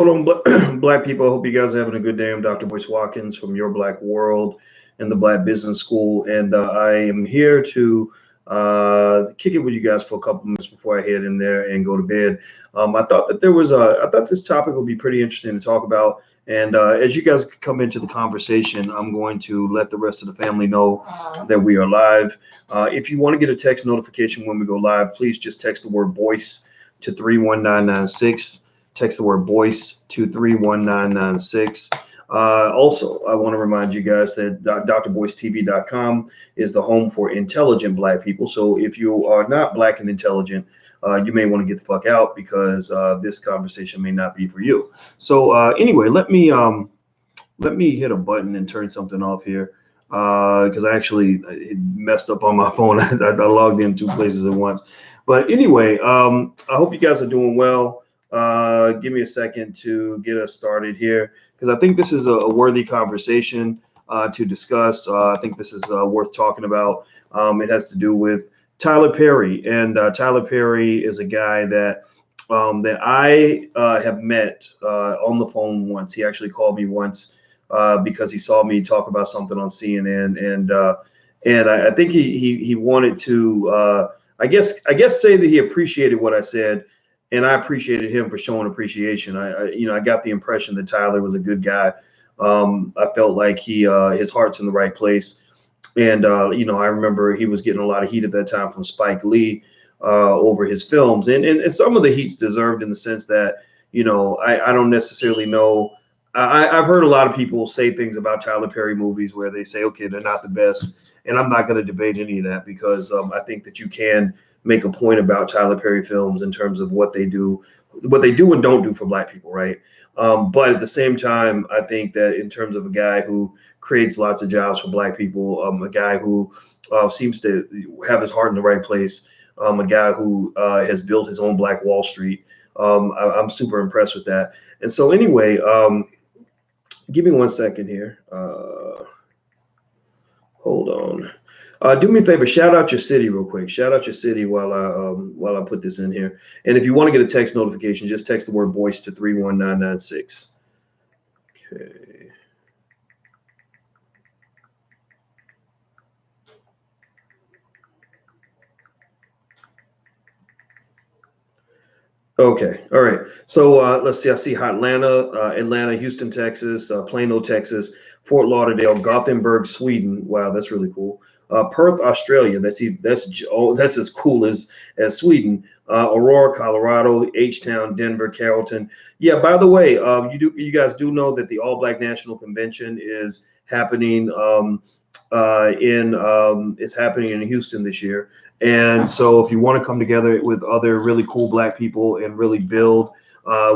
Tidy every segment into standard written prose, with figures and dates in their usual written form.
Hold on, Black people. I hope you guys are having a good day. I'm Dr. Boyce Watkins from Your Black World and the Black Business School, and I am here to kick it with you guys for a couple minutes before I head in there and go to bed. I thought this topic would be pretty interesting to talk about. And as you guys come into the conversation, I'm going to let the rest of the family know that we are live. If you want to get a text notification when we go live, please just text the word Boyce to 31996. Text the word Boyce to 31996. Also, I want to remind you guys that drboycetv.com is the home for intelligent Black people. So if you are not Black and intelligent, you may want to get the fuck out because this conversation may not be for you. So anyway, let me hit a button and turn something off here because I actually messed up on my phone. I logged in two places at once. But anyway, I hope you guys are doing well. Give me a second to get us started here because I think this is a worthy conversation to discuss. I think this is worth talking about. It has to do with Tyler Perry, and Tyler Perry is a guy that I have met on the phone once. He actually called me once because he saw me talk about something on CNN, and I think he wanted to I guess say that he appreciated what I said. And I appreciated him for showing appreciation. I got the impression that Tyler was a good guy. I felt like his heart's in the right place. And, I remember he was getting a lot of heat at that time from Spike Lee over his films. And some of the heat's deserved in the sense that, I don't necessarily know. I've heard a lot of people say things about Tyler Perry movies where they say, okay, they're not the best. And I'm not going to debate any of that because I think that you can make a point about Tyler Perry films in terms of what they do and don't do for Black people, right? But at the same time, I think that in terms of a guy who creates lots of jobs for Black people, a guy who seems to have his heart in the right place, a guy who has built his own Black Wall Street, I'm super impressed with that. And so anyway, give me 1 second here. Hold on. Do me a favor, shout out your city real quick. Shout out your city while I put this in here. And if you want to get a text notification, just text the word Boyce to 31996. Okay. Okay. All right. So let's see. I see Atlanta, Houston, Texas, Plano, Texas, Fort Lauderdale, Gothenburg, Sweden. Wow, that's really cool. Perth, Australia. That's as cool as Sweden. Aurora, Colorado, H-Town, Denver, Carrollton. Yeah. By the way, you guys do know that the All Black National Convention is happening it's happening in Houston this year. And so if you want to come together with other really cool Black people and really build,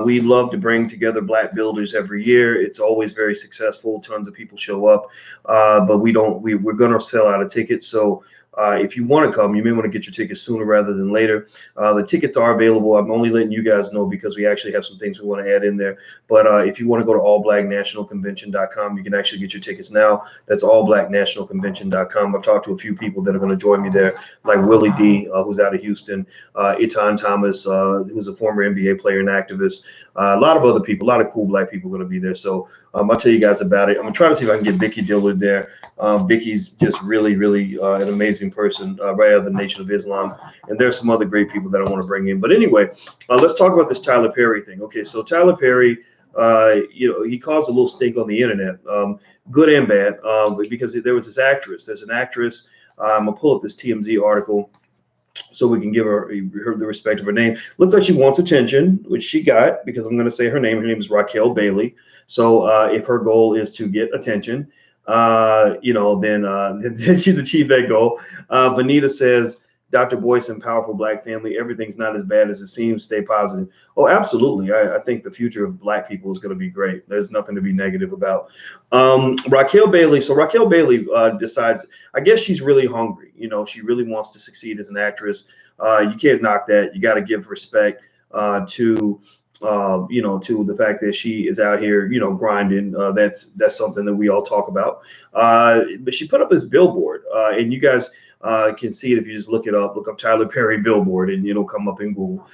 we love to bring together Black builders every year. It's always very successful. Tons of people show up, but we're going to sell out of tickets. So if you want to come, you may want to get your tickets sooner rather than later. The tickets are available. I'm only letting you guys know because we actually have some things we want to add in there. But if you want to go to allblacknationalconvention.com, you can actually get your tickets now. That's allblacknationalconvention.com. I've talked to a few people that are going to join me there, like Willie D, who's out of Houston, Etan Thomas, who's a former NBA player and activist. A lot of other people, a lot of cool Black people are going to be there. So I'll tell you guys about it. I'm going to try to see if I can get Vicky Dillard there. Vicky's just really, really an amazing person right out of the Nation of Islam. And there's some other great people that I want to bring in. But anyway, let's talk about this Tyler Perry thing. Okay, so Tyler Perry, he caused a little stink on the internet, good and bad, because there was this actress. There's an actress. I'm going to pull up this TMZ article so we can give her the respect of her name. Looks like she wants attention, which she got, because I'm going to say her name. Her name is Raquel Bailey. So if her goal is to get attention, then she's achieved that goal. Vanita says, Dr. Boyce and powerful Black family, everything's not as bad as it seems. Stay positive. Oh, absolutely. I think the future of Black people is going to be great. There's nothing to be negative about. Raquel Bailey. So Raquel Bailey decides, I guess she's really hungry. She really wants to succeed as an actress. You can't knock that. You got to give respect to the fact that she is out here, grinding. That's something that we all talk about. But she put up this billboard, and you guys, You can see it if you just look it up. Look up Tyler Perry billboard, and it'll come up in Google.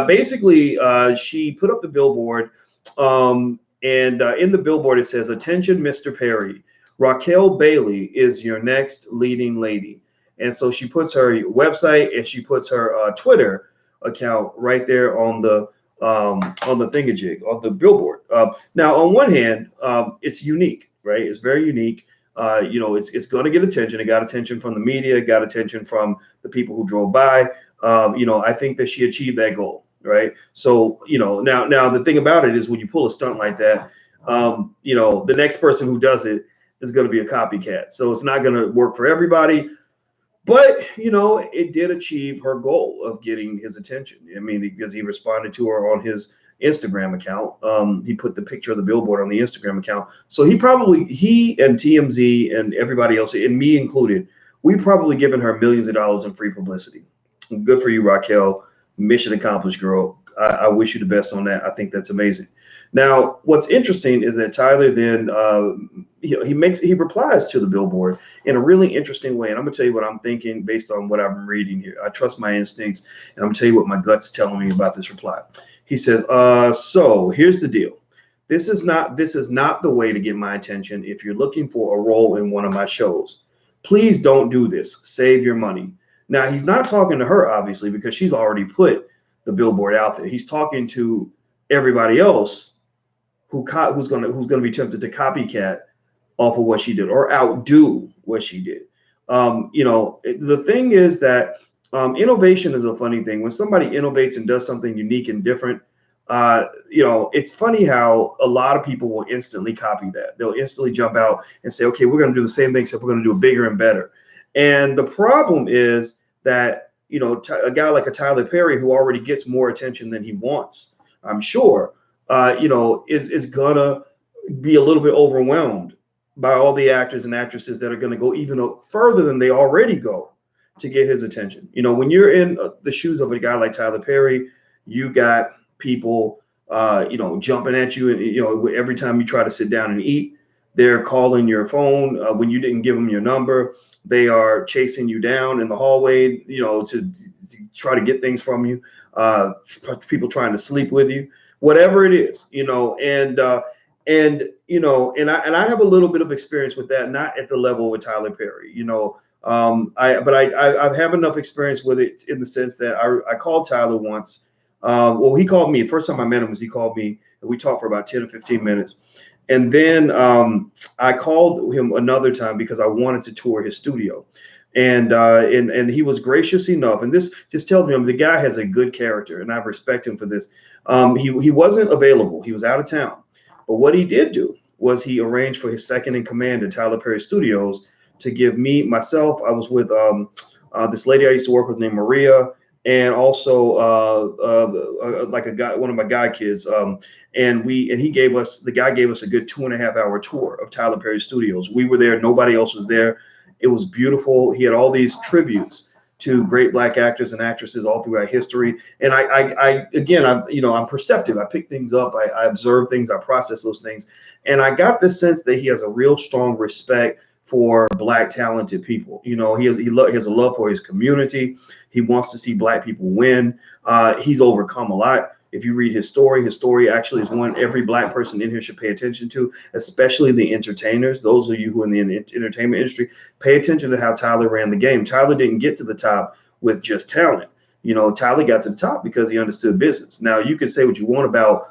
Basically, she put up the billboard, in the billboard it says, "Attention, Mr. Perry. Raquel Bailey is your next leading lady." And so she puts her website and she puts her Twitter account right there on the thingamajig, on the billboard. Now, on one hand, it's unique, right? It's very unique. It's going to get attention. It got attention from the media. It got attention from the people who drove by. I think that she achieved that goal, right? So, now the thing about it is when you pull a stunt like that, the next person who does it is going to be a copycat. So it's not going to work for everybody. But, it did achieve her goal of getting his attention. I mean, because he responded to her on his Instagram account. He put the picture of the billboard on the Instagram account. So he and TMZ and everybody else, and me included, we probably given her millions of dollars in free publicity. Good for you, Raquel. Mission accomplished, girl. I wish you the best on that. I think that's amazing. Now, what's interesting is that Tyler then he replies to the billboard in a really interesting way, and I'm gonna tell you what I'm thinking based on what I'm reading here. I trust my instincts, and I'm gonna tell you what my gut's telling me about this reply. He says, "So here's the deal. This is not the way to get my attention. If you're looking for a role in one of my shows, please don't do this. Save your money." Now, he's not talking to her, obviously, because she's already put the billboard out there. He's talking to everybody else who's gonna be tempted to copycat off of what she did or outdo what she did. The thing is that innovation is a funny thing. When somebody innovates and does something unique and different, it's funny how a lot of people will instantly copy that. They'll instantly jump out and say, okay, we're going to do the same thing, except we're going to do it bigger and better. And the problem is that, a guy like a Tyler Perry, who already gets more attention than he wants, I'm sure, is gonna be a little bit overwhelmed by all the actors and actresses that are going to go even further than they already go to get his attention. When you're in the shoes of a guy like Tyler Perry, you got people, jumping at you, and every time you try to sit down and eat, they're calling your phone when you didn't give them your number. They are chasing you down in the hallway, to try to get things from you. People trying to sleep with you, whatever it is, and I have a little bit of experience with that, not at the level with Tyler Perry, I have enough experience with it in the sense that I called Tyler once. He called me. First time I met him was he called me, and we talked for about 10 or 15 minutes. And then I called him another time because I wanted to tour his studio. And he was gracious enough. And this just tells me the guy has a good character, and I respect him for this. He wasn't available. He was out of town. But what he did do was he arranged for his second in command at Tyler Perry Studios to give myself. I was with this lady I used to work with named Maria, and also one of my guy kids. The guy gave us a good 2.5 hour tour of Tyler Perry Studios. We were there. Nobody else was there. It was beautiful. He had all these tributes to great Black actors and actresses all throughout history. And I'm perceptive. I pick things up. I observe things. I process those things. And I got the sense that he has a real strong respect for Black talented people. He has a love for his community. He wants to see Black people win. He's overcome a lot. If you read his story actually is one every Black person in here should pay attention to, especially the entertainers. Those of you who are in the entertainment industry, pay attention to how Tyler ran the game. Tyler didn't get to the top with just talent. Tyler got to the top because he understood business. Now, you can say what you want about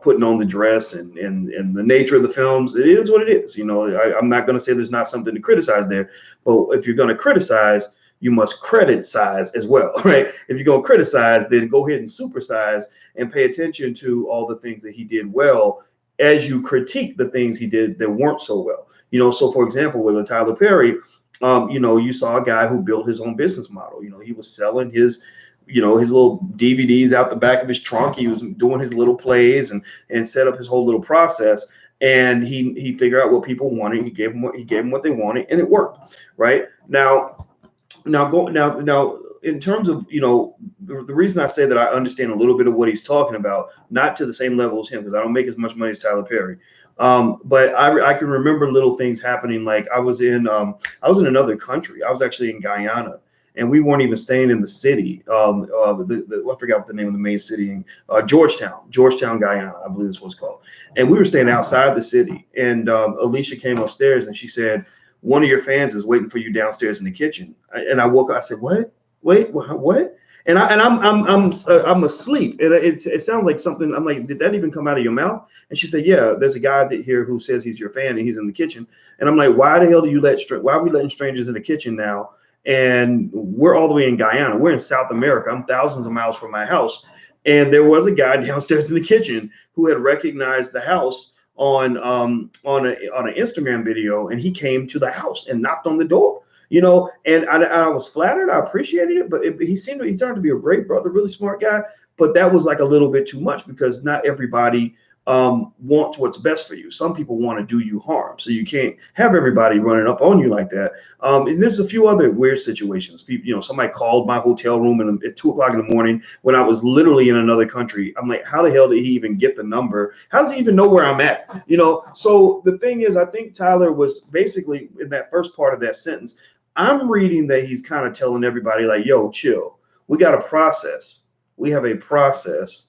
putting on the dress and the nature of the films. It is what it is. I'm not going to say there's not something to criticize there, but if you're going to criticize, you must credit size as well, right? If you're going to criticize, then go ahead and supersize and pay attention to all the things that he did well as you critique the things he did that weren't so well. So for example, with Tyler Perry, you saw a guy who built his own business model. He was selling his little DVDs out the back of his trunk. He was doing his little plays and set up his whole little process. And he figured out what people wanted. He gave them what they wanted, and it worked. Right now, in terms of, the reason I say that I understand a little bit of what he's talking about, not to the same level as him, because I don't make as much money as Tyler Perry. But I can remember little things happening. Like I was in another country. I was actually in Guyana, and we weren't even staying in the city. I forgot what the name of the main city in Georgetown, Guyana, I believe this was called. And we were staying outside the city. And Alicia came upstairs and she said, "One of your fans is waiting for you downstairs in the kitchen." And I woke up. I said, "What? Wait, what?" And I'm asleep. And it sounds like something. I'm like, "Did that even come out of your mouth?" And she said, "Yeah, there's a guy here who says he's your fan and he's in the kitchen." And I'm like, "Why the hell do you why are we letting strangers in the kitchen now?" And we're all the way in Guyana. We're in South America. I'm thousands of miles from my house. And there was a guy downstairs in the kitchen who had recognized the house on an Instagram video, and he came to the house and knocked on the door. And I was flattered. I appreciated it, but he turned out to be a great brother, really smart guy. But that was like a little bit too much, because not everybody wants what's best for you. Some people want to do you harm, so you can't have everybody running up on you like that. And there's a few other weird situations. People, somebody called my hotel room at 2 o'clock in the morning when I was literally in another country. I'm like, how the hell did he even get the number? How does he even know where I'm at? So the thing is, I think Tyler was basically in that first part of that sentence. I'm reading that he's kind of telling everybody like, yo, chill. We got a process. We have a process.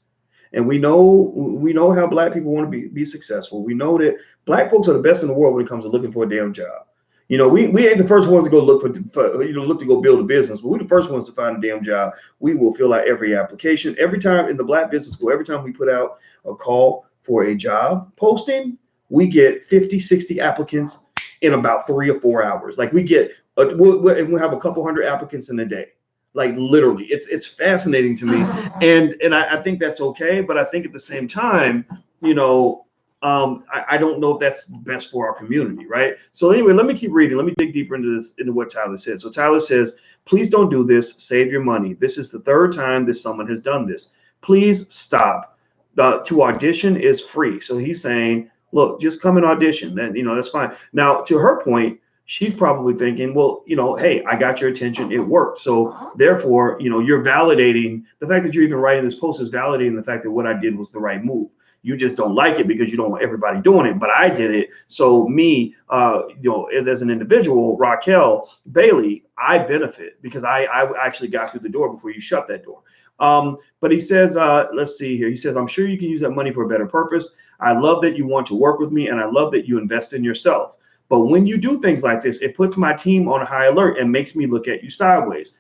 And we know how black people want to be successful. We know that black folks are the best in the world when it comes to looking for a damn job. We ain't the first ones to go look to go build a business, but we're the first ones to find a damn job. We will fill out every application. Every time in the Black Business School, every time we put out a call for a job posting, we get 50, 60 applicants in about 3 or 4 hours. Like we'll have a couple hundred applicants in a day. Like literally, it's fascinating to me, and I think that's okay. But I think at the same time, I don't know if that's best for our community, right? So anyway, let me keep reading. Let me dig deeper into what Tyler said. So Tyler says, "Please don't do this. Save your money. This is the 3rd time that someone has done this. Please stop. To audition is free." So he's saying, look, just come and audition. Then that's fine. Now to her point, she's probably thinking, well, hey, I got your attention. It worked. So therefore, you're validating the fact that you're even writing this post is validating the fact that what I did was the right move. You just don't like it because you don't want everybody doing it, but I did it. So me, as an individual, Raquel Bailey, I benefit because I actually got through the door before you shut that door. But he says, let's see here. He says, "I'm sure you can use that money for a better purpose. I love that you want to work with me, and I love that you invest in yourself. But when you do things like this, it puts my team on high alert and makes me look at you sideways."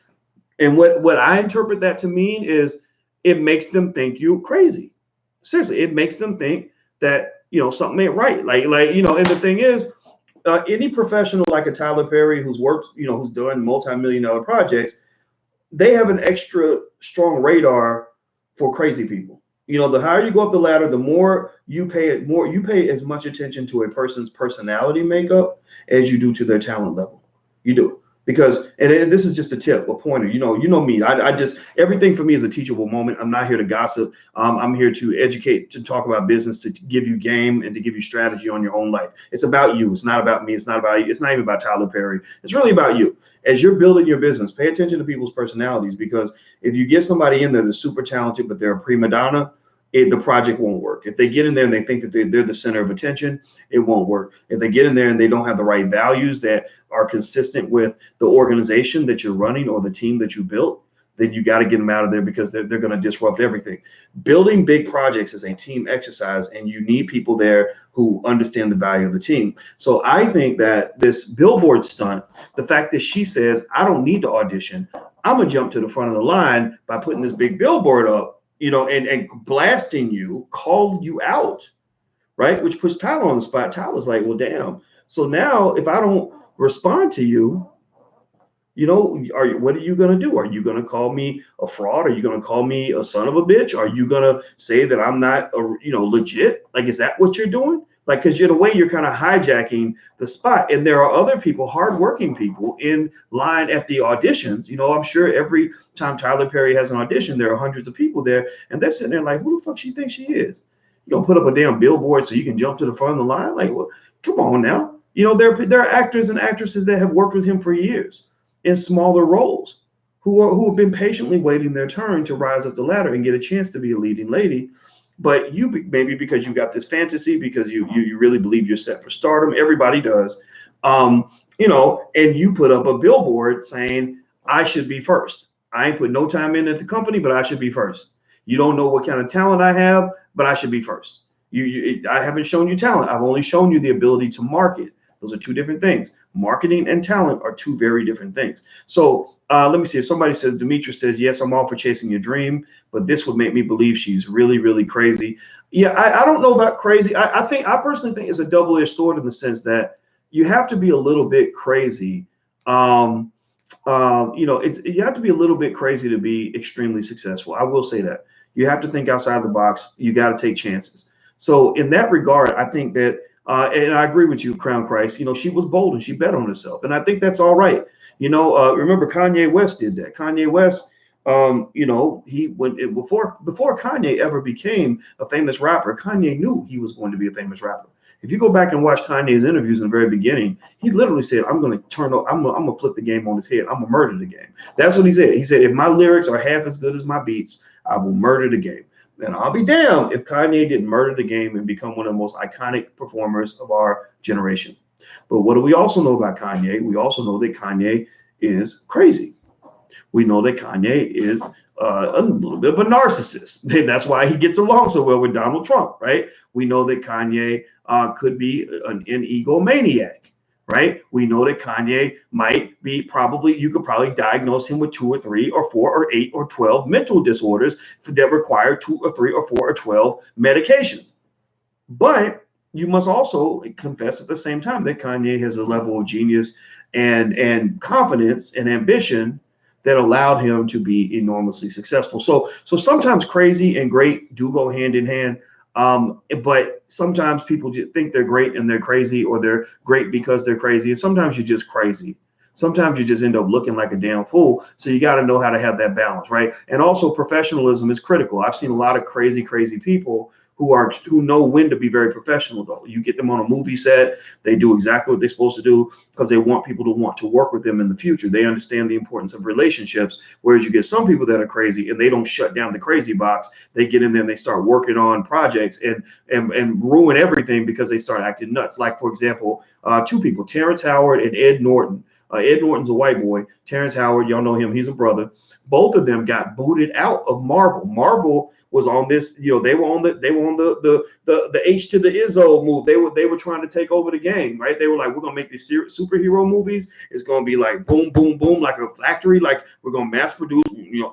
And what I interpret that to mean is it makes them think you crazy. Seriously, it makes them think that, something ain't right. And the thing is, any professional like a Tyler Perry who's worked, who's doing multi-million-dollar projects, they have an extra strong radar for crazy people. The higher you go up the ladder, the more you pay as much attention to a person's personality makeup as you do to their talent level. You do. Because, and this is just a tip, a pointer, you know me, I just, everything for me is a teachable moment. I'm not here to gossip. I'm here to educate, to talk about business, to give you game and to give you strategy on your own life. It's about you. It's not about me. It's not about you. It's not even about Tyler Perry. It's really about you. As you're building your business, pay attention to people's personalities, because if you get somebody in there that's super talented, but they're a prima donna, the project won't work. If they get in there and they think that they're the center of attention, it won't work. If they get in there and they don't have the right values that are consistent with the organization that you're running or the team that you built, then you got to get them out of there, because they're going to disrupt everything. Building big projects is a team exercise, and you need people there who understand the value of the team. So I think that this billboard stunt, the fact that she says, I don't need to audition, I'm going to jump to the front of the line by putting this big billboard up, and blasting you, called you out, right? Which puts Tyler on the spot. Tyler's like, well, damn. So now if I don't respond to you, what are you going to do? Are you going to call me a fraud? Are you going to call me a son of a bitch? Are you going to say that I'm not, legit? Like, is that what you're doing? Like, because in a way, you're kind of hijacking the spot. And there are other people, hardworking people in line at the auditions. I'm sure every time Tyler Perry has an audition, there are hundreds of people there. And they're sitting there like, who the fuck she thinks she is? You going to put up a damn billboard so you can jump to the front of the line? Like, well, come on now. There are actors and actresses that have worked with him for years in smaller roles. who have been patiently waiting their turn to rise up the ladder and get a chance to be a leading lady. But you maybe because you got this fantasy, because you really believe you're set for stardom. Everybody does, and you put up a billboard saying, I should be first. I ain't put no time in at the company, but I should be first. You don't know what kind of talent I have, but I should be first. I haven't shown you talent. I've only shown you the ability to market. Those are two different things. Marketing and talent are two very different things. So let me see. If somebody says, Demetrius says, yes, I'm all for chasing your dream, but this would make me believe she's really, really crazy. Yeah, I don't know about crazy. I personally think it's a double-edged sword in the sense that you have to be a little bit crazy. You have to be a little bit crazy to be extremely successful. I will say that. You have to think outside the box. You got to take chances. So in that regard, I think that, and I agree with you, Crown Christ, she was bold and she bet on herself. And I think that's all right. Remember Kanye West did that. Kanye West, he went before Kanye ever became a famous rapper, Kanye knew he was going to be a famous rapper. If you go back and watch Kanye's interviews in the very beginning, he literally said, I'm going to flip the game on his head. I'm going to murder the game. That's what he said. He said, if my lyrics are half as good as my beats, I will murder the game. And I'll be damned if Kanye didn't murder the game and become one of the most iconic performers of our generation. But what do we also know about Kanye? We also know that Kanye is crazy. We know that Kanye is a little bit of a narcissist. That's why he gets along so well with Donald Trump, right? We know that Kanye could be an egomaniac, right? We know that Kanye might be you could probably diagnose him with 2 or 3 or 4 or 8 or 12 mental disorders that require 2 or 3 or 4 or 12 medications. But you must also confess at the same time that Kanye has a level of genius and confidence and ambition that allowed him to be enormously successful. So sometimes crazy and great do go hand in hand. But sometimes people just think they're great and they're crazy, or they're great because they're crazy. And sometimes you're just crazy. Sometimes you just end up looking like a damn fool. So you got to know how to have that balance, right? And also professionalism is critical. I've seen a lot of crazy people who know when to be very professional, though. You get them on a movie set, they do exactly what they're supposed to do because they want people to want to work with them in the future. They understand the importance of relationships, whereas you get some people that are crazy and they don't shut down the crazy box. They get in there and they start working on projects and ruin everything because they start acting nuts. Like, for example, 2 people, Terrence Howard and Ed Norton. Ed Norton's a white boy. Terrence Howard, y'all know him. He's a brother. Both of them got booted out of Marvel. Marvel was on this, they were on the H to the Izzo move. They were trying to take over the game, right? They were like, we're gonna make these superhero movies. It's gonna be like boom, boom, boom, like a factory. Like we're gonna mass produce,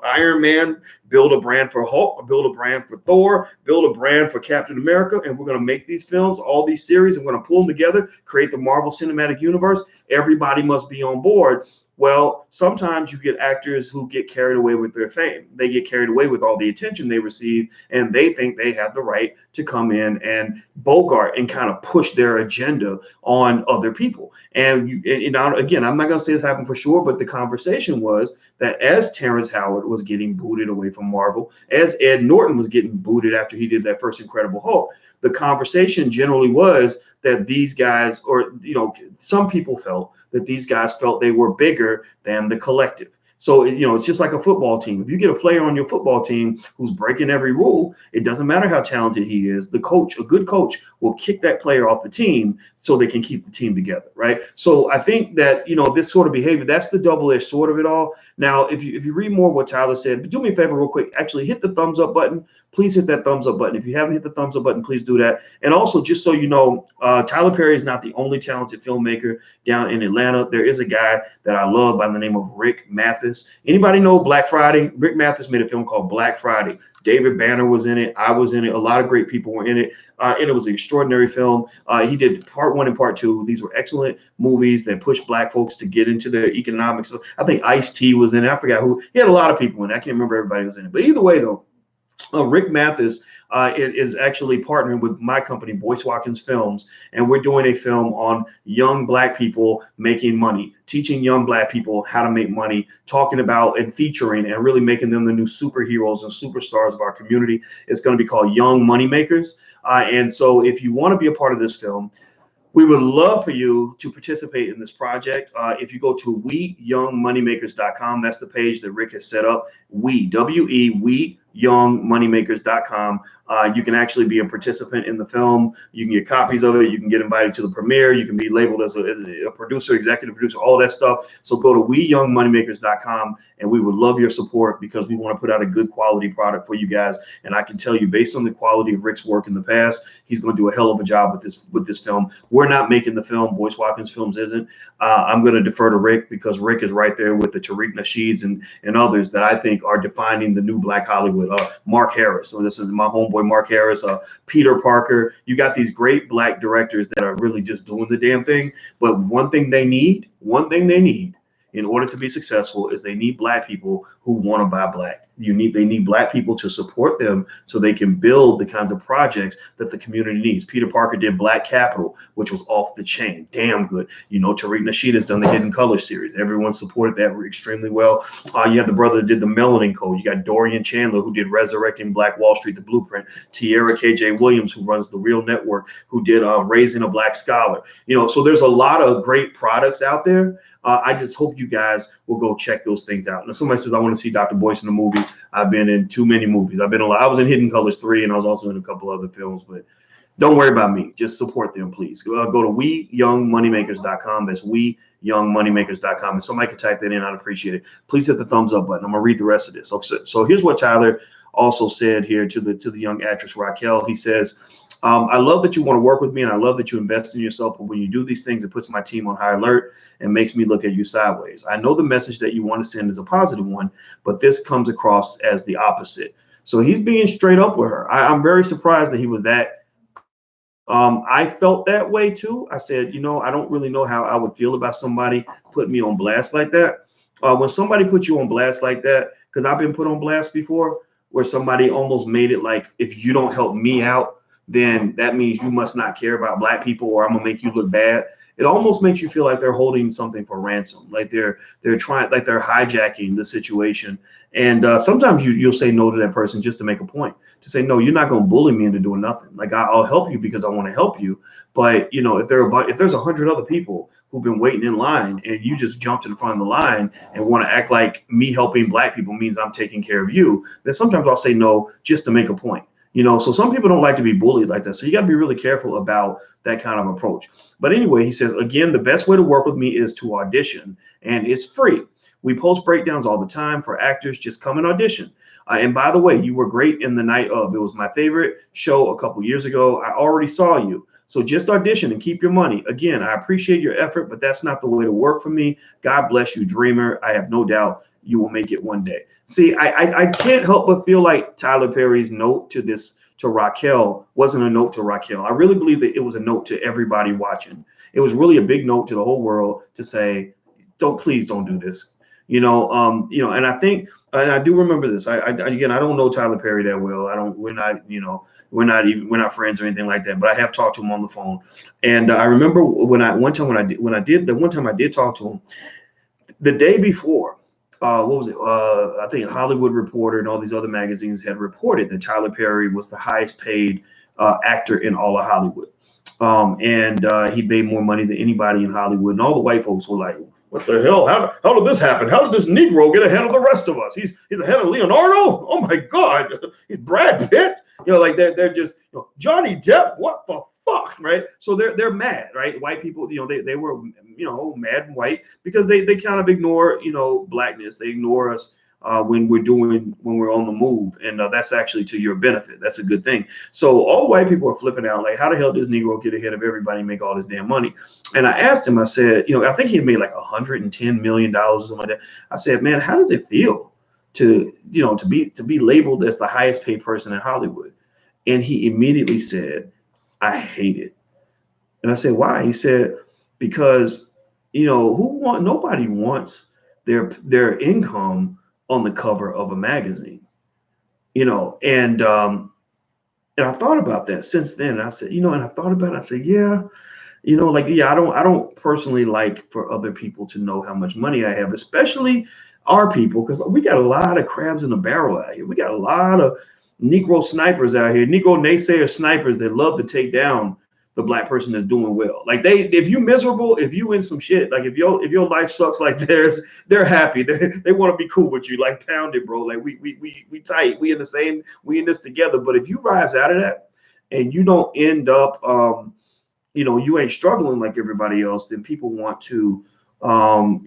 Iron Man, build a brand for Hulk, build a brand for Thor, build a brand for Captain America, and we're gonna make these films, all these series, and we're gonna pull them together, create the Marvel Cinematic Universe. Everybody must be on board. Well, sometimes you get actors who get carried away with their fame. They get carried away with all the attention they receive, and they think they have the right to come in and bogart and kind of push their agenda on other people. And again, I'm not going to say this happened for sure, but the conversation was that as Terrence Howard was getting booted away from Marvel, as Ed Norton was getting booted after he did that first Incredible Hulk, the conversation generally was that these guys, or some people felt that these guys felt they were bigger than the collective. So, it's just like a football team. If you get a player on your football team who's breaking every rule, it doesn't matter how talented he is. The coach, a good coach, will kick that player off the team so they can keep the team together, right? So I think that, this sort of behavior, that's the double-edged sword of it all. Now, if you read more of what Tyler said, do me a favor real quick. Actually, hit the thumbs up button. Please hit that thumbs up button. If you haven't hit the thumbs up button, please do that. And also, just so you know, Tyler Perry is not the only talented filmmaker down in Atlanta. There is a guy that I love by the name of Rick Mathis. Anybody know Black Friday? Rick Mathis made a film called Black Friday. David Banner was in it. I was in it. A lot of great people were in it. And it was an extraordinary film. He did part 1 and part 2. These were excellent movies that pushed Black folks to get into their economics. So I think Ice-T was in it. I forgot who. He had a lot of people in it. I can't remember everybody who was in it. But either way, though, Rick Mathis is actually partnering with my company, Boyce Watkins Films, and we're doing a film on young Black people making money, teaching young Black people how to make money, talking about and featuring and really making them the new superheroes and superstars of our community. It's going to be called Young Moneymakers. And so if you want to be a part of this film, We would love for you to participate in this project. If you go to weyoungmoneymakers.com, that's the page that Rick has set up. We youngmoneymakers.com. You can actually be a participant in the film. You can get copies of it. You can get invited to the premiere. You can be labeled as a producer, executive producer, all that stuff. So go to weyoungmoneymakers.com, and we would love your support because we want to put out a good quality product for you guys. And I can tell you, based on the quality of Rick's work in the past, he's going to do a hell of a job with this film. We're not making the film. Boyce Watkins Films isn't. I'm going to defer to Rick because Rick is right there with the Tariq Nasheeds and others that I think are defining the new Black Hollywood. Mark Harris. So this is my homeboy Mark Harris, Peter Parker. You got these great Black directors that are really just doing the damn thing. But one thing they need in order to be successful is they need Black people who want to buy Black. They need Black people to support them so they can build the kinds of projects that the community needs. Peter Parker did Black Capital, which was off the chain, damn good. You know, Tariq Nasheed has done the Hidden Color series. Everyone supported that extremely well. You have the brother that did the Melanin Code. You got Dorian Chandler, who did Resurrecting Black Wall Street, The Blueprint. Tierra KJ Williams, who runs The Real Network, who did Raising a Black Scholar. You know, so there's a lot of great products out there. I just hope you guys will go check those things out. Now, somebody says, I want to see Dr. Boyce in a movie. I've been in too many movies. I've been a lot. I was in Hidden Colors 3, and I was also in a couple other films, but don't worry about me. Just support them, please. Go to weyoungmoneymakers.com. That's weyoungmoneymakers.com. If somebody could type that in, I'd appreciate it. Please hit the thumbs up button. I'm going to read the rest of this. So here's what Tyler also said here to the young actress Raquel. He says, I love that you want to work with me, and I love that you invest in yourself. But when you do these things, it puts my team on high alert and makes me look at you sideways. I know the message that you want to send is a positive one, but this comes across as the opposite. So he's being straight up with her. I'm very surprised that he was that. I felt that way too. I said, you know, I don't really know how I would feel about somebody putting me on blast like that. When somebody puts you on blast like that, because I've been put on blast before, where somebody almost made it like, if you don't help me out, then that means you must not care about Black people, or I'm gonna make you look bad. It almost makes you feel like they're holding something for ransom, like they're trying, like they're hijacking the situation. And sometimes you'll say no to that person just to make a point, to say, no, you're not going to bully me into doing nothing. Like I'll help you because I want to help you. But you know, if there's 100 other people who've been waiting in line and you just jumped in front of the line and want to act like me helping Black people means I'm taking care of you, then sometimes I'll say no just to make a point. You know, so some people don't like to be bullied like that. So you got to be really careful about that kind of approach. But anyway, he says, again, the best way to work with me is to audition, and it's free. We post breakdowns all the time for actors. Just come and audition. And by the way, you were great in The Night Of. It was my favorite show a couple years ago. I already saw you. So just audition and keep your money. Again, I appreciate your effort, but that's not the way to work for me. God bless you, dreamer. I have no doubt you will make it one day. See, I can't help but feel like Tyler Perry's note to Raquel wasn't a note to Raquel. I really believe that it was a note to everybody watching. It was really a big note to the whole world to say, please don't do this. You know, and I think, and I do remember this. Again, I don't know Tyler Perry that well. We're not friends or anything like that, but I have talked to him on the phone. And I remember one time I did talk to him the day before. What was it? I think Hollywood Reporter and all these other magazines had reported that Tyler Perry was the highest paid actor in all of Hollywood. And he made more money than anybody in Hollywood. And all the white folks were like, what the hell? How did this happen? How did this Negro get ahead of the rest of us? He's ahead of Leonardo? Oh my God. He's Brad Pitt. You know, like they're just, you know, Johnny Depp, what the fuck, right? So they're mad, right? White people, you know, they were, you know, mad and white because they kind of ignore, you know, Blackness. They ignore us when we're on the move, and that's actually to your benefit. That's a good thing. So all the white people are flipping out, like, how the hell does Negro get ahead of everybody and make all this damn money? And I asked him, I said, you know, I think he made like $110 million or something like that. I said, man, how does it feel to be labeled as the highest paid person in Hollywood? And he immediately said, I hate it. And I said, why? He said, because, you know, nobody wants their income on the cover of a magazine, you know. And I thought about that since then. And I said, you know, and I thought about it. I said, yeah, you know, like, yeah, I don't personally like for other people to know how much money I have, especially our people, because we got a lot of crabs in the barrel out here. We got a lot of Negro snipers out here, Negro naysayer snipers that love to take down the black person that's doing well. Like if you miserable, if you in some shit, like if your life sucks like theirs, they're happy. They want to be cool with you. Like, pound it, bro. Like we tight. We in the same. We in this together. But if you rise out of that and you don't end up, you ain't struggling like everybody else, then people want to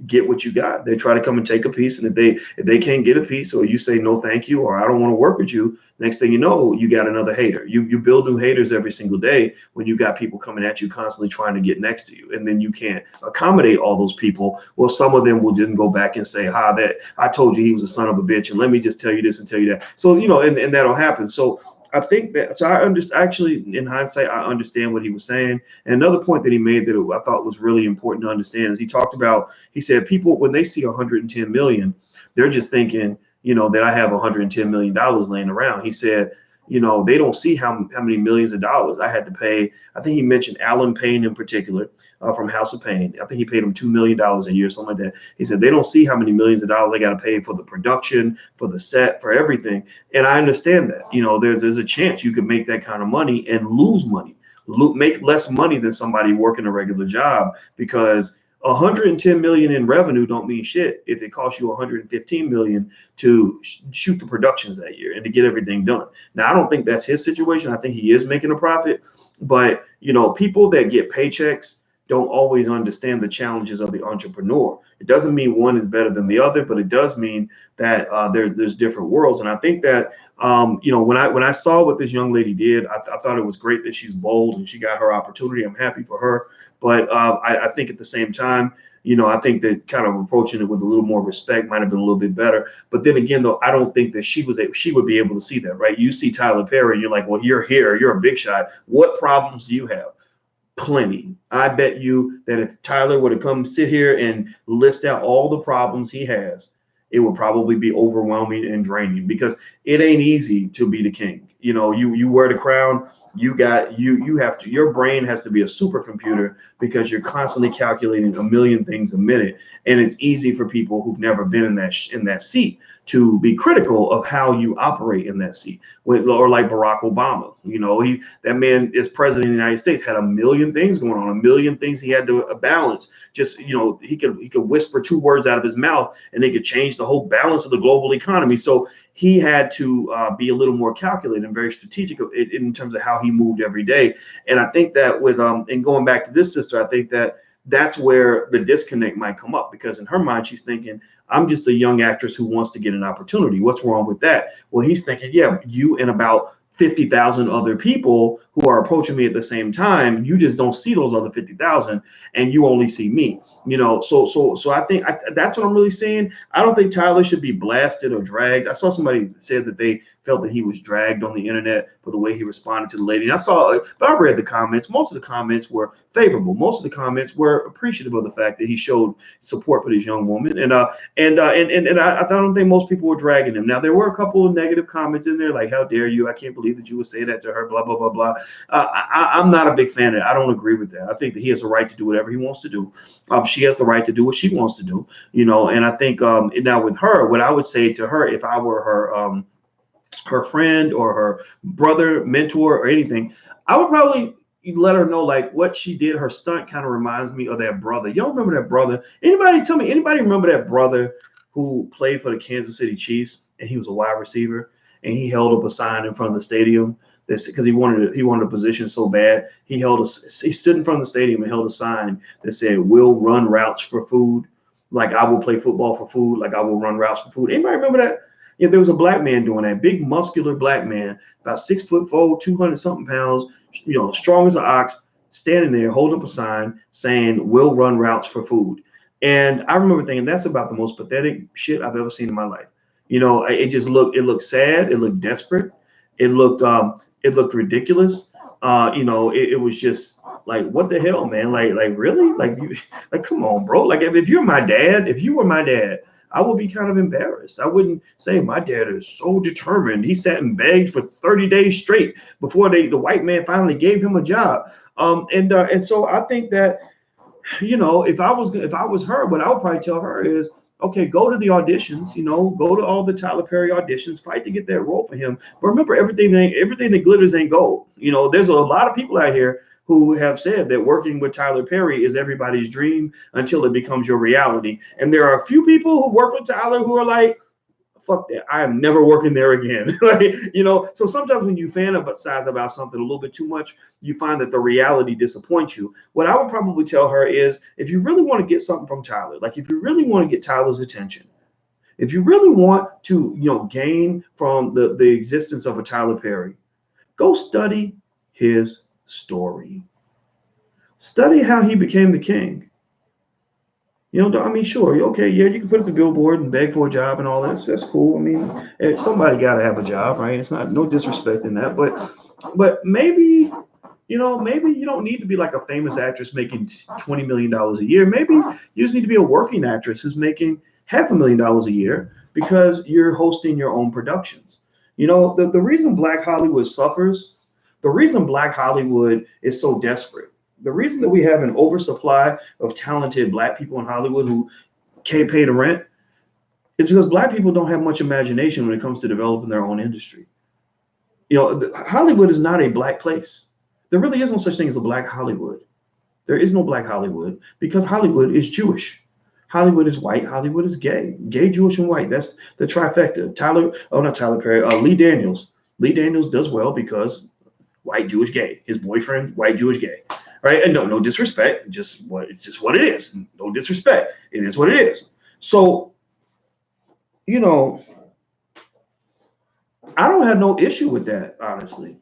get what you got. They try to come and take a piece, and if they can't get a piece, or you say no thank you, or I don't want to work with you, next thing you know, you got another hater. You build new haters every single day when you got people coming at you constantly trying to get next to you, and then you can't accommodate all those people. Well, some of them will then go back and say, that I told you he was a son of a bitch, and let me just tell you this and tell you that. So and that'll happen. So I think that, so I understand, actually, in hindsight, I understand what he was saying. And another point that he made that I thought was really important to understand is he said people, when they see 110 million, they're just thinking, that I have $110 million laying around. He said, they don't see how many millions of dollars I had to pay. I think he mentioned Alan Payne in particular, from House of Pain. I think he paid him $2 million a year, something like that. He said they don't see how many millions of dollars they got to pay for the production, for the set, for everything. And I understand that. There's a chance you could make that kind of money and lose money, make less money than somebody working a regular job, because 110 million in revenue don't mean shit if it costs you 115 million to shoot the productions that year and to get everything done. Now, I don't think that's his situation. I think he is making a profit, but people that get paychecks don't always understand the challenges of the entrepreneur. It doesn't mean one is better than the other, but it does mean that there's different worlds. And I think that when I saw what this young lady did, I thought it was great that she's bold and she got her opportunity. I'm happy for her. But I think at the same time, I think that kind of approaching it with a little more respect might have been a little bit better. But then again, though, I don't think that she would be able to see that, right? You see Tyler Perry, and you're like, well, you're here, you're a big shot. What problems do you have? Plenty. I bet you that if Tyler were to come sit here and list out all the problems he has, it would probably be overwhelming and draining, because it ain't easy to be the king. You wear the crown. You have to, your brain has to be a supercomputer, because you're constantly calculating a million things a minute. And it's easy for people who've never been in that seat to be critical of how you operate in that seat. Or like Barack Obama, that man is president of the United States, had a million things going on, a million things he had to balance. Just, he could whisper 2 words out of his mouth and they could change the whole balance of the global economy. So he had to be a little more calculated and very strategic in terms of how he moved every day. And I think that with and going back to this sister, I think that that's where the disconnect might come up, because in her mind, she's thinking, I'm just a young actress who wants to get an opportunity. What's wrong with that? Well, he's thinking, yeah, you and about 50,000 other people who are approaching me at the same time. You just don't see those other 50,000, and you only see me. So I think that's what I'm really saying. I don't think Tyler should be blasted or dragged. I saw somebody said that they felt that he was dragged on the internet for the way he responded to the lady. And but I read the comments. Most of the comments were favorable. Most of the comments were appreciative of the fact that he showed support for this young woman. And I don't think most people were dragging him. Now, there were a couple of negative comments in there, like, how dare you? I can't believe that you would say that to her, blah, blah, blah, blah. I'm not a big fan of it. I don't agree with that. I think that he has a right to do whatever he wants to do. She has the right to do what she wants to do, and I think now with her, what I would say to her, if I were her friend or her brother, mentor, or anything, I would probably let her know, like, what she did, her stunt kind of reminds me of that brother. You don't remember that brother? Anybody remember that brother who played for the Kansas City Chiefs, and he was a wide receiver, and he held up a sign in front of the stadium because he wanted a position so bad. He stood in front of the stadium and held a sign that said, "We'll run routes for food. Like, I will play football for food. Like, I will run routes for food." Anybody remember that? Yeah, there was a black man doing that. Big, muscular black man, about 6'4", 200 something pounds, strong as an ox, standing there holding up a sign saying, "We'll run routes for food." And I remember thinking, that's about the most pathetic shit I've ever seen in my life. It looked sad. It looked desperate. It looked ridiculous. It was just like, what the hell, man? Like really? Like, come on, bro. Like, if you were my dad, I would be kind of embarrassed. I wouldn't say, my dad is so determined. He sat and begged for 30 days straight before the white man finally gave him a job. And so I think that, if I was her, what I would probably tell her is, okay, go to the auditions, go to all the Tyler Perry auditions, fight to get that role for him. But remember, everything that glitters ain't gold. There's a lot of people out here who have said that working with Tyler Perry is everybody's dream until it becomes your reality. And there are a few people who work with Tyler who are like, fuck that, I am never working there again. Like, so sometimes when you fantasize about something a little bit too much, you find that the reality disappoints you. What I would probably tell her is, if you really want to get something from Tyler, like if you really want to get Tyler's attention, if you really want to, gain from the existence of a Tyler Perry, go study his story. Study how he became the king. Sure, okay, yeah, you can put up the billboard and beg for a job and all that. That's cool. I mean, somebody got to have a job, right? It's not, no disrespect in that, but maybe, maybe you don't need to be like a famous actress making $20 million a year. Maybe you just need to be a working actress who's making $500,000 a year because you're hosting your own productions. The reason Black Hollywood suffers, the reason Black Hollywood is so desperate, the reason that we have an oversupply of talented Black people in Hollywood who can't pay the rent is because Black people don't have much imagination when it comes to developing their own industry. Hollywood is not a Black place. There really is no such thing as a Black Hollywood. There is no Black Hollywood because Hollywood is Jewish. Hollywood is white. Hollywood is gay. Gay, Jewish, and white. That's the trifecta. Not Tyler Perry. Lee Daniels. Lee Daniels does well because white, Jewish, gay. His boyfriend, white, Jewish, gay. Right? And no disrespect. It's just what it is. No disrespect. It is what it is. So, I don't have no issue with that, honestly.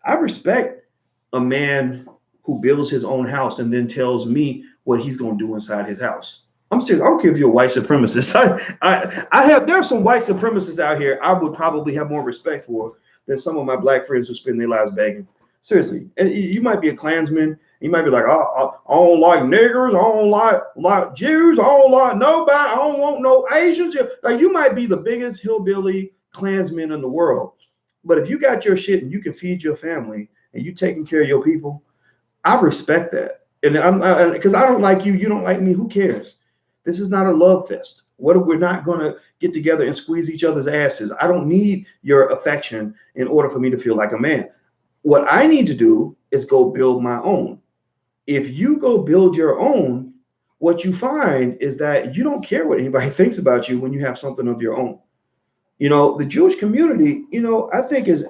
I respect a man who builds his own house and then tells me what he's going to do inside his house. I'm serious. I don't care if you're a white supremacist. There are some white supremacists out here I would probably have more respect for than some of my Black friends who spend their lives begging. Seriously. And you might be a Klansman. You might be like, I don't like niggers. I don't like Jews. I don't like nobody. I don't want no Asians. Like, you might be the biggest hillbilly Klansman in the world. But if you got your shit and you can feed your family and you taking care of your people, I respect that. And because I don't like you, you don't like me. Who cares? This is not a love fest. What if we're not going to get together and squeeze each other's asses? I don't need your affection in order for me to feel like a man. What I need to do is go build my own. If you go build your own, what you find is that you don't care what anybody thinks about you when you have something of your own. The Jewish community, I think is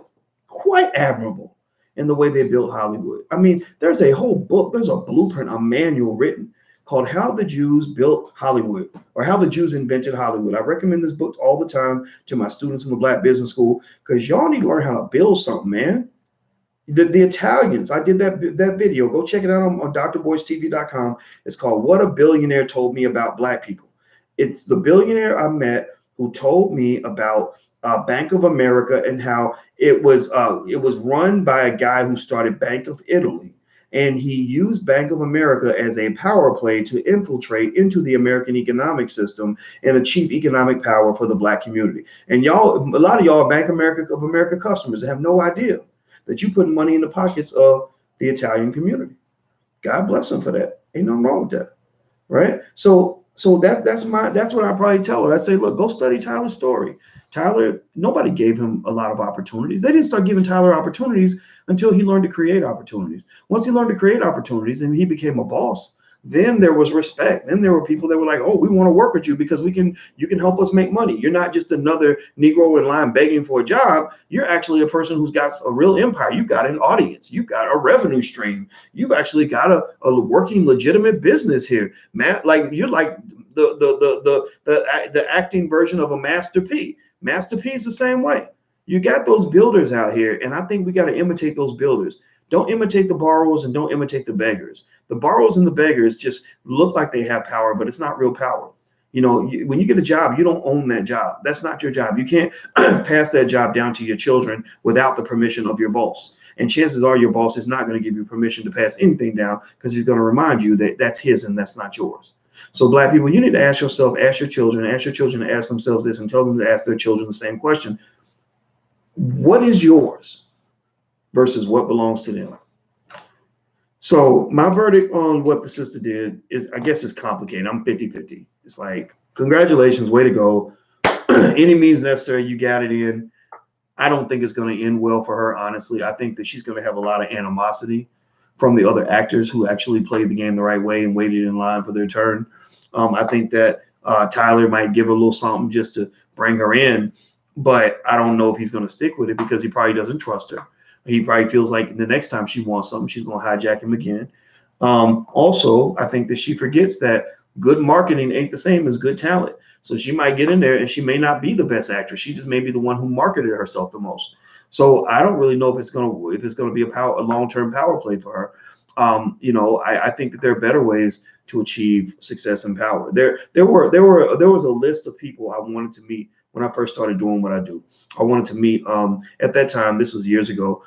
quite admirable in the way they built Hollywood. I mean, there's a whole book, there's a blueprint, a manual written called How the Jews Built Hollywood, or How the Jews Invented Hollywood. I recommend this book all the time to my students in the Black Business School because y'all need to learn how to build something, man. The Italians, I did that video. Go check it out on drboycetv.com. It's called What a Billionaire Told Me About Black People. It's the billionaire I met who told me about Bank of America and how it was run by a guy who started Bank of Italy. And he used Bank of America as a power play to infiltrate into the American economic system and achieve economic power for the Black community. And a lot of y'all are Bank of America customers that have no idea that you put money in the pockets of the Italian community. God bless them for that. Ain't nothing wrong with that, right? So that's what I probably tell her. I'd say, look, go study Tyler's story. Tyler, nobody gave him a lot of opportunities. They didn't start giving Tyler opportunities until he learned to create opportunities. Once he learned to create opportunities and he became a boss, then there was respect. Then there were people that were like, oh, we want to work with you because you can help us make money. You're not just another Negro in line begging for a job. You're actually a person who's got a real empire. You've got an audience. You've got a revenue stream. You've actually got a working legitimate business here, man. Like, you're like the acting version of a Master P. Master P is the same way. You got those builders out here, and I think we got to imitate those builders. Don't imitate the borrowers and don't imitate the beggars. The borrowers and the beggars just look like they have power, but it's not real power. When you get a job, you don't own that job. That's not your job. You can't pass that job down to your children without the permission of your boss. And chances are your boss is not going to give you permission to pass anything down because he's going to remind you that that's his and that's not yours. So Black people, you need to ask your children to ask themselves this and tell them to ask their children the same question. What is yours versus what belongs to them? So my verdict on what the sister did is, I guess it's complicated. I'm 50-50. It's like, congratulations, way to go. Any means necessary, you got it in. I don't think it's going to end well for her, honestly. I think that she's going to have a lot of animosity from the other actors who actually played the game the right way and waited in line for their turn. I think that Tyler might give her a little something just to bring her in, but I don't know if he's going to stick with it because he probably doesn't trust her. He probably feels like the next time she wants something, she's going to hijack him again. Also, I think that she forgets that good marketing ain't the same as good talent. So she might get in there and she may not be the best actress. She just may be the one who marketed herself the most. So I don't really know if it's gonna be a long-term power play for her. I think that there are better ways to achieve success and power. There was a list of people I wanted to meet when I first started doing what I do. I wanted to meet at that time, this was years ago.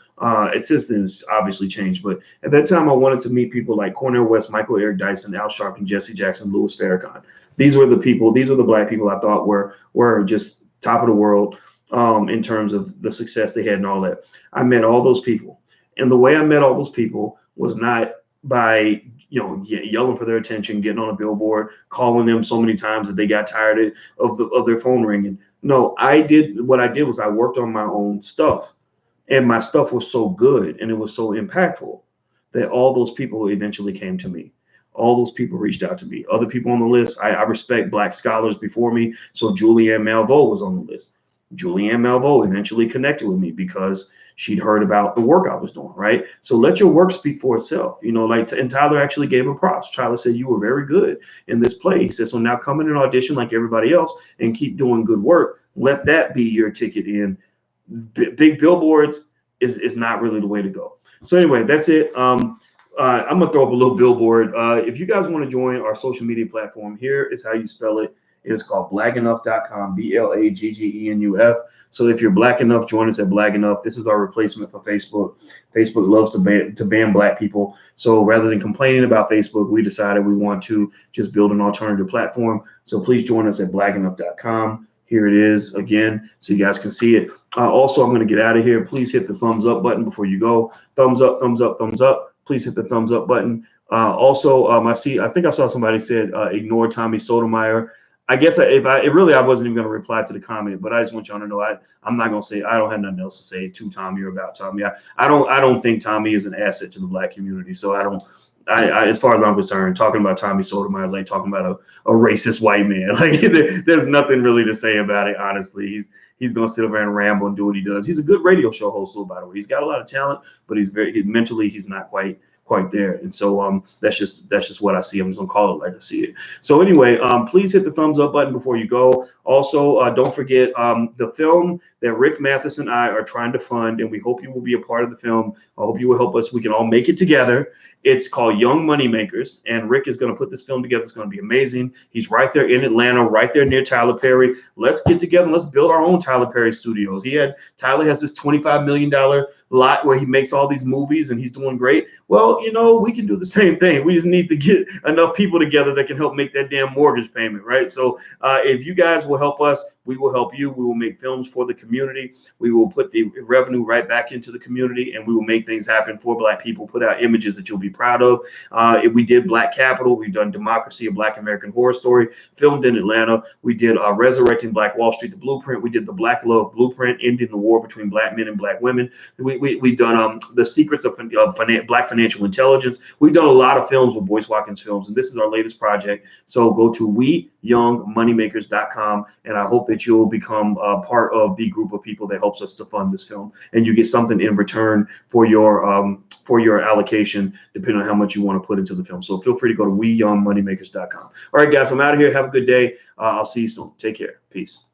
Since then it's obviously changed, but at that time I wanted to meet people like Cornel West, Michael Eric Dyson, Al Sharpton, Jesse Jackson, Louis Farrakhan. These were the black people I thought were just top of the world in terms of the success they had and all that. I met all those people. And the way I met all those people was not by yelling for their attention, getting on a billboard, calling them so many times that they got tired of their phone ringing. No, what I did was I worked on my own stuff, and my stuff was so good and it was so impactful that all those people eventually came to me. All those people reached out to me. Other people on the list, I respect black scholars before me. So Julianne Malveaux was on the list. Julianne Malveaux eventually connected with me because she'd heard about the work I was doing, right? So let your work speak for itself. And Tyler actually gave her props. Tyler said, you were very good in this play. He said, so now come in and audition like everybody else and keep doing good work. Let that be your ticket in. Big billboards is not really the way to go. So anyway, that's it. I'm gonna throw up a little billboard. If you guys want to join our social media platform, here is how you spell it. It is called blaggenuf.com, BLAGGENUF. So if you're black enough, join us at Black Enough. This is our replacement for Facebook. Facebook loves to ban black people. So rather than complaining about Facebook, we decided we want to just build an alternative platform. So please join us at blaggenuf.com. Here it is again, so you guys can see it. Also, I'm going to get out of here. Please hit the thumbs up button before you go. Thumbs up, thumbs up, thumbs up. Please hit the thumbs up button. I think I saw somebody said ignore Tommy Sotomayor. I guess I wasn't even going to reply to the comment, but I just want y'all to know I'm not going to say, I don't have nothing else to say to Tommy or about Tommy. I don't think Tommy is an asset to the black community. So as far as I'm concerned, talking about Tommy Sotomayor is like talking about a racist white man. Like there's nothing really to say about it. Honestly, he's going to sit over and ramble and do what he does. He's a good radio show host, though, by the way. He's got a lot of talent, but mentally he's not quite there. And so that's just what I see. I'm just gonna call it like I see it. So anyway, please hit the thumbs up button before you go. Also, don't forget the film that Rick Mathis and I are trying to fund, and we hope you will be a part of the film. I hope you will help us. We can all make it together. It's called Young Moneymakers, and Rick is going to put this film together. It's going to be amazing. He's right there in Atlanta, right there near Tyler Perry. Let's get together and let's build our own Tyler Perry studios. Tyler has this $25 million lot where he makes all these movies and he's doing great. Well, we can do the same thing. We just need to get enough people together that can help make that damn mortgage payment, right? So if you guys will help us, we will help you. We will make films for the community. We will put the revenue right back into the community, and we will make things happen for black people, put out images that you'll be proud of. If we did Black Capital, we've done Democracy, a Black American Horror Story, filmed in Atlanta. We did Resurrecting Black Wall Street, the Blueprint. We did the Black Love Blueprint, ending the war between black men and black women. We've done The Secrets of Black Financial Intelligence. We've done a lot of films with Boyce Watkins Films, and this is our latest project. So go to weyoungmoneymakers.com, and I hope that you'll become part of the group of people that helps us to fund this film, and you get something in return for your allocation, depending on how much you want to put into the film. So feel free to go to weyoungmoneymakers.com. All right, guys, I'm out of here. Have a good day. I'll see you soon. Take care. Peace.